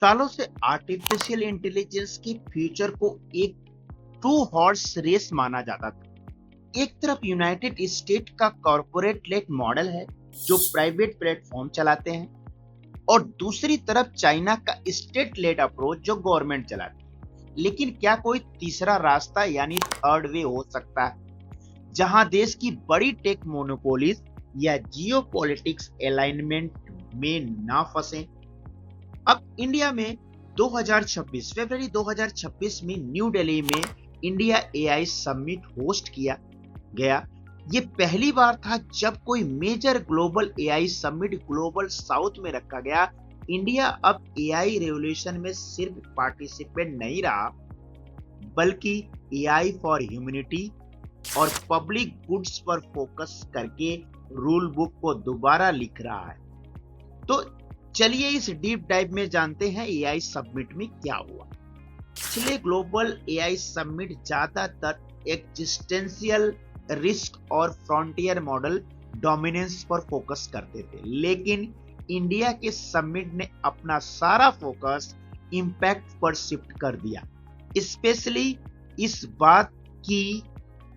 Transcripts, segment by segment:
सालों से artificial intelligence के फ्यूचर को एक टू हॉर्स रेस माना जाता था। एक तरफ यूनाइटेड स्टेट का कॉरपोरेट लेड मॉडल है जो प्राइवेट प्लेटफॉर्म चलाते हैं, और दूसरी तरफ चाइना का स्टेट लेड अप्रोच जो गवर्नमेंट चलाती है। लेकिन क्या कोई तीसरा रास्ता यानी थर्ड वे हो सकता है जहां देश की बड़ी टेक मोनोपोलीज या जियोपॉलिटिक्स अलाइनमेंट में ना फंसे? अब इंडिया में 2026 फरवरी 2026 में न्यू दिल्ली में इंडिया एआई समिट होस्ट किया गया। ये पहली बार था जब कोई major global AI summit global south में रखा गया। इंडिया अब एआई रेवोल्यूशन में सिर्फ पार्टिसिपेंट नहीं रहा, बल्कि एआई फॉर ह्यूमैनिटी और पब्लिक गुड्स पर फोकस करके रूल बुक को दोबारा लिख रहा है। तो चलिए इस डीप डाइव में जानते हैं एआई समिट में क्या हुआ। पिछले ग्लोबल एआई समिट ज्यादातर एक्जिस्टेंशियल रिस्क और फ्रंटियर मॉडल डोमिनेंस पर फोकस करते थे, लेकिन इंडिया के समिट ने अपना सारा फोकस इंपैक्ट पर शिफ्ट कर दिया, स्पेशली इस बात की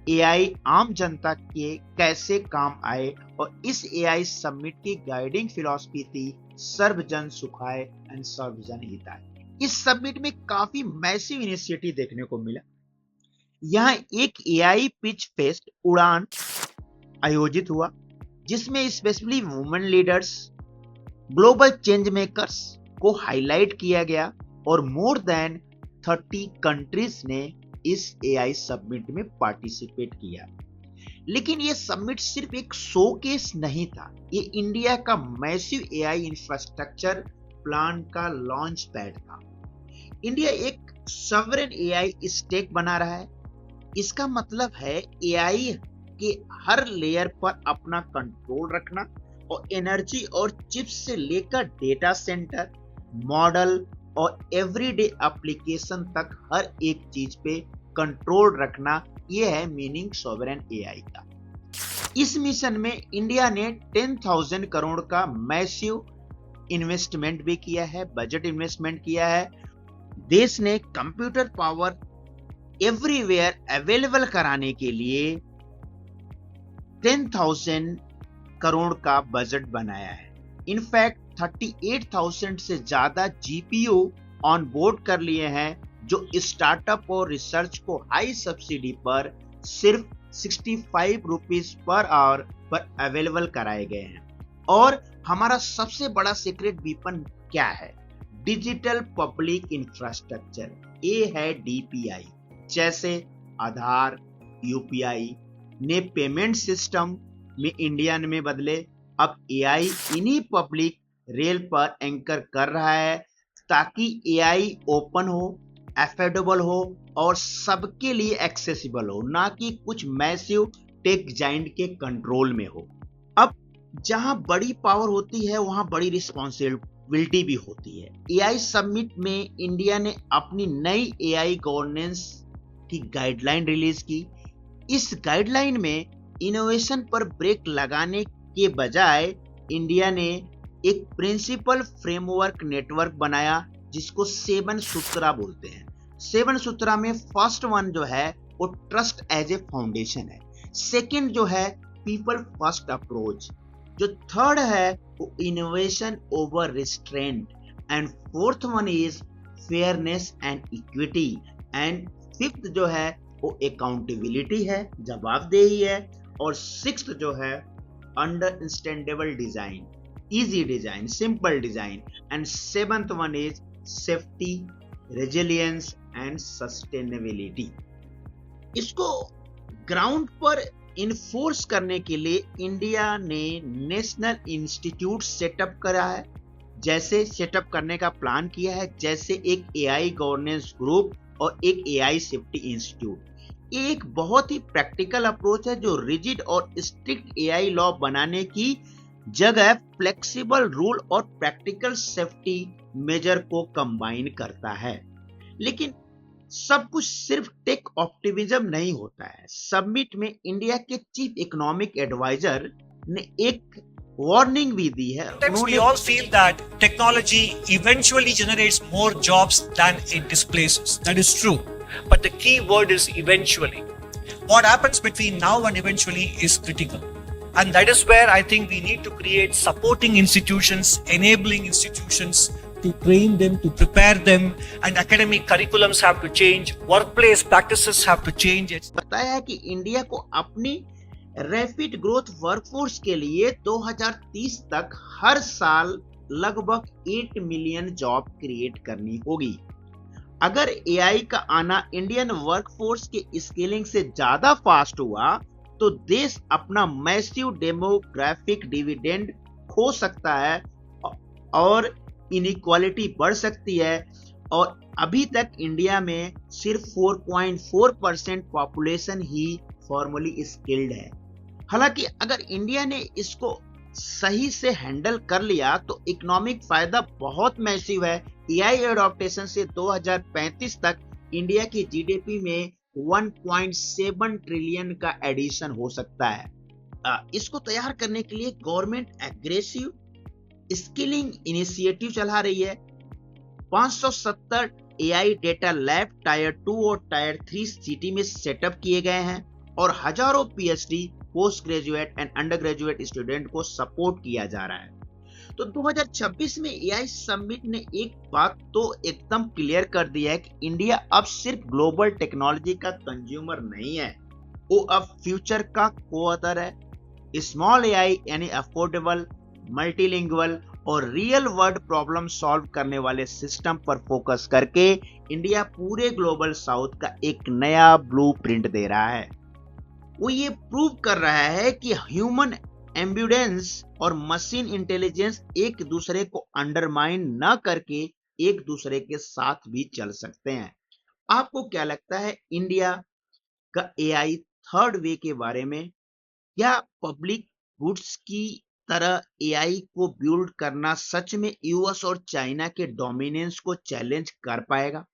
एआई आम जनता के कैसे काम आए। और इस एआई समिट की गाइडिंग फिलॉसफी थी सर्वजन सुखाय एंड सर्वजन हिताय। इस समिट में काफी मैसिव इनिशिएटिव देखने को मिला। यहाँ एक एआई पिच फेस्ट उड़ान आयोजित हुआ जिसमें specially women leaders, global change makers को हाईलाइट किया गया, और मोर देन 30 कंट्रीज ने इस एआई समिट में पार्टिसिपेट किया। लेकिन ये समिट सिर्फ एक शोकेस नहीं था, ये इंडिया का मैसिव एआई इंफ्रास्ट्रक्चर प्लान का लॉन्च पैड था। इंडिया एक सॉवरेन एआई स्टेक बना रहा है। इसका मतलब है एआई के हर लेयर पर अपना कंट्रोल रखना, और एनर्जी और चिप्स से लेकर डेटा सेंटर, मॉडल और एवरीडे एप्लीकेशन तक हर एक चीज पे कंट्रोल रखना। यह है मीनिंग सॉवरेन एआई का। इस मिशन में इंडिया ने 10,000 करोड़ का मैसिव इन्वेस्टमेंट भी किया है, बजट इन्वेस्टमेंट किया है। देश ने कंप्यूटर पावर एवरीवेयर अवेलेबल कराने के लिए 10,000 करोड़ का बजट बनाया है। इनफैक्ट 38,000 से ज्यादा जीपीयू ऑन बोर्ड कर लिए हैं, जो स्टार्टअप और रिसर्च को हाई सब्सिडी पर सिर्फ 65 रुपीज पर आवर पर अवेलेबल कराए गए हैं। और हमारा सबसे बड़ा सीक्रेट वीपन क्या है? डिजिटल पब्लिक इंफ्रास्ट्रक्चर, ये है डीपीआई। जैसे आधार, यूपीआई ने पेमेंट सिस्टम में इंडिया में बदले, अब एआई इन्हीं पब्लिक रेल पर एंकर कर रहा है ताकि एआई ओपन हो, एफोर्डेबल हो और सबके लिए एक्सेसिबल हो, ना कि कुछ मैसिव टेक जाइंट के कंट्रोल में हो। अब जहां बड़ी पावर होती है वहां बड़ी रिस्पॉन्सिबिलिटी भी होती है। एआई समिट में इंडिया ने अपनी नई एआई गवर्नेंस की गाइडलाइन रिलीज की। इस गाइडलाइन में इनोवेशन पर ब्रेक लगाने के बजाय इंडिया ने एक प्रिंसिपल फ्रेमवर्क नेटवर्क बनाया जिसको 7 सूत्रा बोलते हैं। 7 सूत्रा में फर्स्ट वन जो है वो ट्रस्ट एज ए फाउंडेशन है, सेकंड जो है पीपल फर्स्ट अप्रोच, जो थर्ड है वो innovation over restraint, and fourth one is fairness and equity, and fifth जो है वो अकाउंटेबिलिटी है, जवाबदेही है, और सिक्स्थ जो है understandable design, easy design, simple design, and seventh one is safety, resilience and sustainability. इसको ग्राउंड पर इन्फोर्स करने के लिए इंडिया ने नेशनल इंस्टीट्यूट सेटअप करा है, जैसे सेटअप करने का प्लान किया है, जैसे एक एआई गवर्नेंस ग्रुप और एक एआई सेफ्टी इंस्टीट्यूट। ये एक बहुत ही प्रैक्टिकल अप्रोच है जो रिजिड और स्ट्रिक्ट एआई लॉ बनाने की जगह फ्लेक्सिबल रूल और प्रैक्टिकल सेफ्टी मेजर को कंबाइन करता है। लेकिन सब कुछ सिर्फ टेक ऑप्टिमिज्म नहीं होता है। समिट में इंडिया के चीफ इकोनॉमिक एडवाइजर ने एक वार्निंग भी दी है Sometimes we उन्होंने। all feel that technology eventually generates more jobs than it displaces. That is true. But the key word is eventually. What happens between now and eventually is critical. And that is where I think we need to create supporting institutions, enabling institutions to train them, to prepare them, and academic curriculums have to change, workplace practices have to change. बताया है कि India को अपनी rapid growth workforce के लिए 2030 तक हर साल लगभग 8 मिलियन जॉब क्रिएट करनी होगी। अगर एआई का आना इंडियन वर्कफोर्स के स्केलिंग से ज्यादा फास्ट हुआ तो देश अपना मैसिव डेमोग्राफिक डिविडेंड खो सकता है और इनइक्वालिटी बढ़ सकती है। और अभी तक इंडिया में सिर्फ 4.4% पॉपुलेशन ही फॉर्मली स्किल्ड है। हालांकि अगर इंडिया ने इसको सही से हैंडल कर लिया तो इकोनॉमिक फायदा बहुत मैसिव है। एआई एडॉप्टेशन से 2035 तक इंडिया की जीडीपी में 1.7 ट्रिलियन का एडिशन हो सकता है। इसको तैयार करने के लिए गवर्नमेंट एग्रेसिव स्किलिंग इनिशिएटिव चला रही है। 570 एआई डेटा लैब टायर 2 और टायर 3 सिटी में सेटअप किए गए हैं और हजारों PhD, post graduate and under graduate student को सपोर्ट किया जा रहा है। तो 2026 में एआई समिट ने एक बात तो एकदम क्लियर कर दी है कि इंडिया अब सिर्फ ग्लोबल टेक्नोलॉजी का कंज्यूमर नहीं है, वो अब फ्यूचर का को-ऑथर है। स्मॉल एआई यानी अफोर्डेबल, मल्टीलिंगुअल और रियल वर्ल्ड प्रॉब्लम सॉल्व करने वाले सिस्टम पर फोकस करके इंडिया पूरे ग्लोबल साउथ का एक नया ब्लूप्रिंट दे रहा है। वो ये प्रूव कर रहा है कि ह्यूमन एम्बुडेंस और मशीन इंटेलिजेंस एक दूसरे को अंडरमाइन न करके एक दूसरे के साथ भी चल सकते हैं। आपको क्या लगता है इंडिया का एआई थर्ड वे के बारे में? क्या पब्लिक गुड्स की तरह एआई को बिल्ड करना सच में यूएस और चाइना के डोमिनेंस को चैलेंज कर पाएगा?